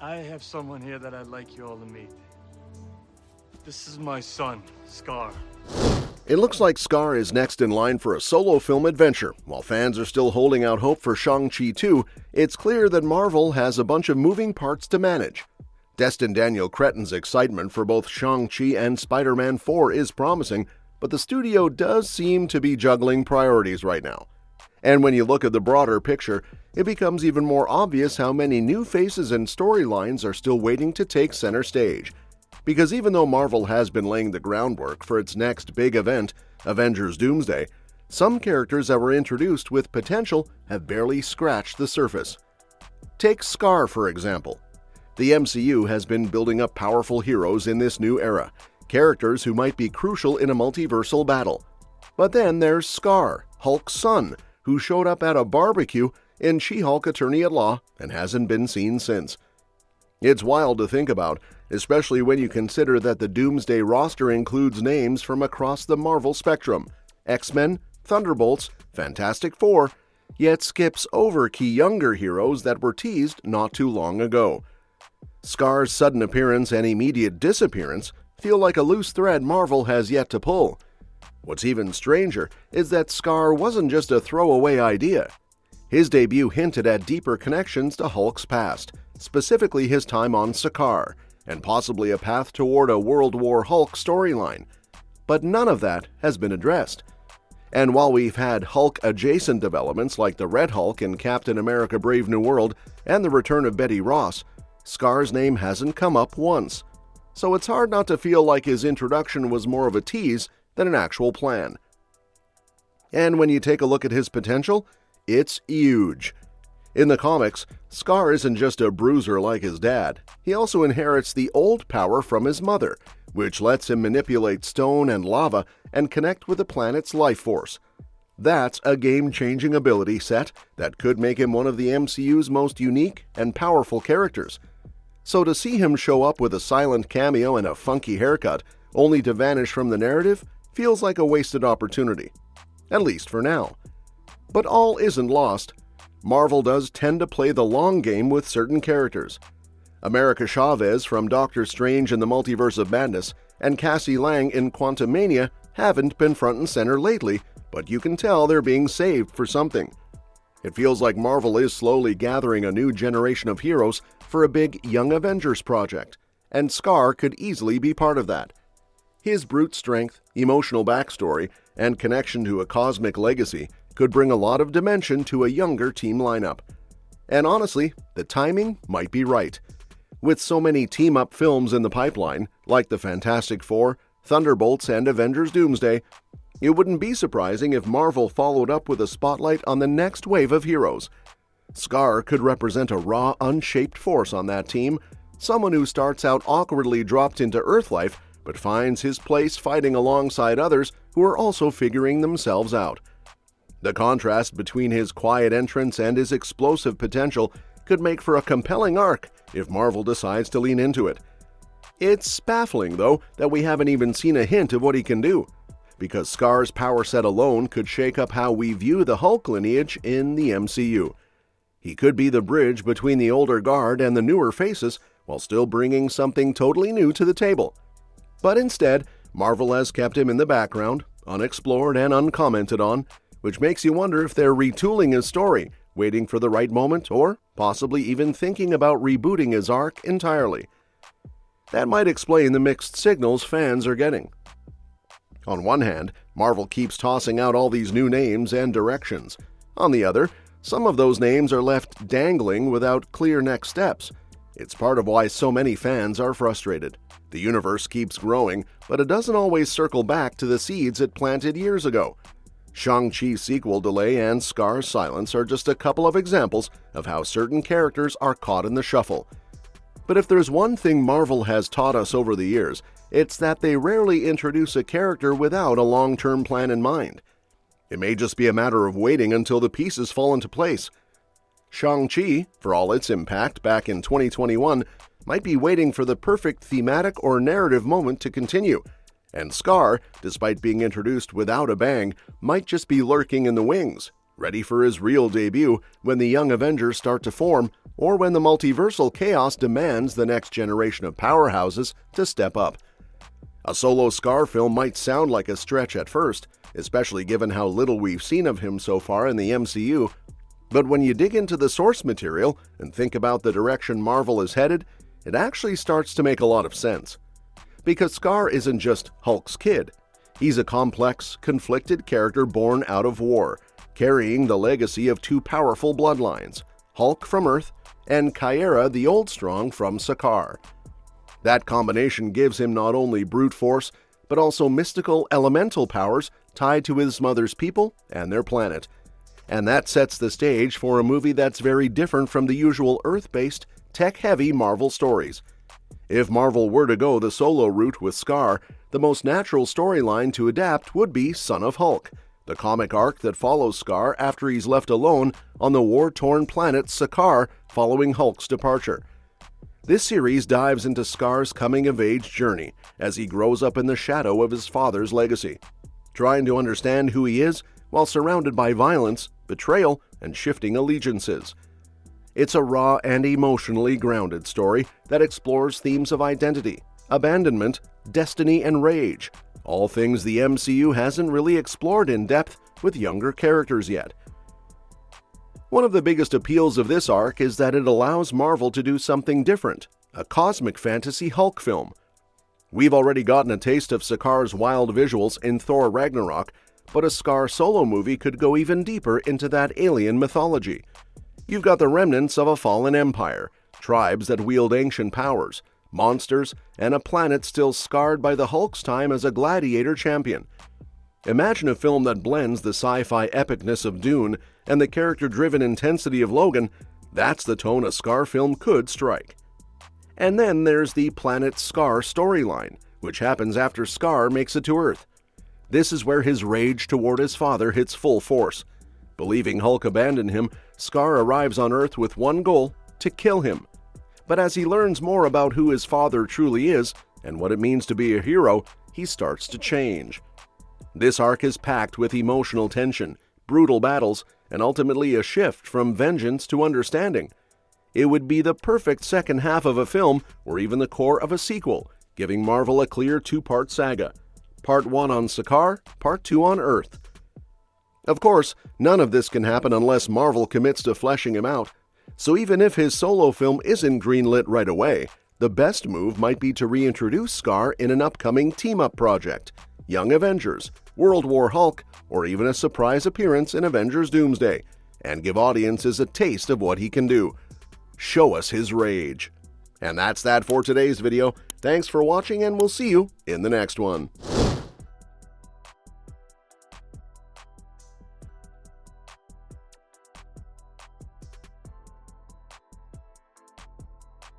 I have someone here that I'd like you all to meet. This is my son, Skaar. It looks like Skaar is next in line for a solo film adventure. While fans are still holding out hope for Shang-Chi 2, it's clear that Marvel has a bunch of moving parts to manage. Destin Daniel Cretton's excitement for both Shang-Chi and Spider-Man 4 is promising, but the studio does seem to be juggling priorities right now. And when you look at the broader picture, it becomes even more obvious how many new faces and storylines are still waiting to take center stage. Because even though Marvel has been laying the groundwork for its next big event, Avengers Doomsday, some characters that were introduced with potential have barely scratched the surface. Take Skaar, for example. The MCU has been building up powerful heroes in this new era, characters who might be crucial in a multiversal battle. But then there's Skaar, Hulk's son, who showed up at a barbecue in She-Hulk Attorney at Law and hasn't been seen since. It's wild to think about, especially when you consider that the Doomsday roster includes names from across the Marvel spectrum: X-Men, Thunderbolts, Fantastic Four, yet skips over key younger heroes that were teased not too long ago. Skaar's sudden appearance and immediate disappearance feel like a loose thread Marvel has yet to pull. What's even stranger is that Skaar wasn't just a throwaway idea. His debut hinted at deeper connections to Hulk's past, specifically his time on Sakaar, and possibly a path toward a World War Hulk storyline. But none of that has been addressed. And while we've had Hulk-adjacent developments like the Red Hulk in Captain America: Brave New World and the return of Betty Ross, Skaar's name hasn't come up once. So it's hard not to feel like his introduction was more of a tease than an actual plan. And when you take a look at his potential, it's huge. In the comics, Skaar isn't just a bruiser like his dad. He also inherits the old power from his mother, which lets him manipulate stone and lava and connect with the planet's life force. That's a game-changing ability set that could make him one of the MCU's most unique and powerful characters. So to see him show up with a silent cameo and a funky haircut, only to vanish from the narrative, feels like a wasted opportunity. At least for now. But all isn't lost. Marvel does tend to play the long game with certain characters. America Chavez from Doctor Strange in the Multiverse of Madness and Cassie Lang in Quantumania haven't been front and center lately, but you can tell they're being saved for something. It feels like Marvel is slowly gathering a new generation of heroes for a big Young Avengers project, and Skaar could easily be part of that. His brute strength, emotional backstory, and connection to a cosmic legacy could bring a lot of dimension to a younger team lineup. And honestly, the timing might be right. With so many team-up films in the pipeline, like the Fantastic Four, Thunderbolts, and Avengers Doomsday, it wouldn't be surprising if Marvel followed up with a spotlight on the next wave of heroes. Skaar could represent a raw, unshaped force on that team, someone who starts out awkwardly dropped into Earth life, but finds his place fighting alongside others who are also figuring themselves out. The contrast between his quiet entrance and his explosive potential could make for a compelling arc if Marvel decides to lean into it. It's baffling, though, that we haven't even seen a hint of what he can do, because Skaar's power set alone could shake up how we view the Hulk lineage in the MCU. He could be the bridge between the older guard and the newer faces, while still bringing something totally new to the table. But instead, Marvel has kept him in the background, unexplored and uncommented on, which makes you wonder if they're retooling his story, waiting for the right moment, or possibly even thinking about rebooting his arc entirely. That might explain the mixed signals fans are getting. On one hand, Marvel keeps tossing out all these new names and directions. On the other, some of those names are left dangling without clear next steps. It's part of why so many fans are frustrated. The universe keeps growing, but it doesn't always circle back to the seeds it planted years ago. Shang-Chi's sequel delay and Skaar's silence are just a couple of examples of how certain characters are caught in the shuffle. But if there's one thing Marvel has taught us over the years, it's that they rarely introduce a character without a long-term plan in mind. It may just be a matter of waiting until the pieces fall into place. Shang-Chi, for all its impact back in 2021, might be waiting for the perfect thematic or narrative moment to continue. And Skaar, despite being introduced without a bang, might just be lurking in the wings, ready for his real debut when the young Avengers start to form or when the multiversal chaos demands the next generation of powerhouses to step up. A solo Skaar film might sound like a stretch at first, especially given how little we've seen of him so far in the MCU, but when you dig into the source material and think about the direction Marvel is headed, it actually starts to make a lot of sense. Because Skaar isn't just Hulk's kid. He's a complex, conflicted character born out of war, carrying the legacy of two powerful bloodlines, Hulk from Earth and Caiera the Old Strong from Skaar. That combination gives him not only brute force, but also mystical elemental powers tied to his mother's people and their planet. And that sets the stage for a movie that's very different from the usual Earth-based, tech-heavy Marvel stories. If Marvel were to go the solo route with Skaar, the most natural storyline to adapt would be Son of Hulk, the comic arc that follows Skaar after he's left alone on the war-torn planet Skaar following Hulk's departure. This series dives into Skaar's coming-of-age journey as he grows up in the shadow of his father's legacy, trying to understand who he is while surrounded by violence, betrayal, and shifting allegiances. It's a raw and emotionally grounded story that explores themes of identity, abandonment, destiny, and rage, all things the MCU hasn't really explored in depth with younger characters yet. One of the biggest appeals of this arc is that it allows Marvel to do something different, a cosmic fantasy Hulk film. We've already gotten a taste of Sakaar's wild visuals in Thor Ragnarok, but a Skaar solo movie could go even deeper into that alien mythology. You've got the remnants of a fallen empire, tribes that wield ancient powers, monsters, and a planet still scarred by the Hulk's time as a gladiator champion. Imagine a film that blends the sci-fi epicness of Dune and the character-driven intensity of Logan. That's the tone a Skaar film could strike. And then there's the Planet Skaar storyline, which happens after Skaar makes it to Earth. This is where his rage toward his father hits full force. Believing Hulk abandoned him, Skaar arrives on Earth with one goal: to kill him. But as he learns more about who his father truly is and what it means to be a hero, he starts to change. This arc is packed with emotional tension, brutal battles, and ultimately a shift from vengeance to understanding. It would be the perfect second half of a film or even the core of a sequel, giving Marvel a clear two-part saga. Part 1 on Skaar, Part 2 on Earth. Of course, none of this can happen unless Marvel commits to fleshing him out. So even if his solo film isn't greenlit right away, the best move might be to reintroduce Skaar in an upcoming team-up project, Young Avengers, World War Hulk, or even a surprise appearance in Avengers Doomsday, and give audiences a taste of what he can do. Show us his rage. And that's that for today's video. Thanks for watching, and we'll see you in the next one.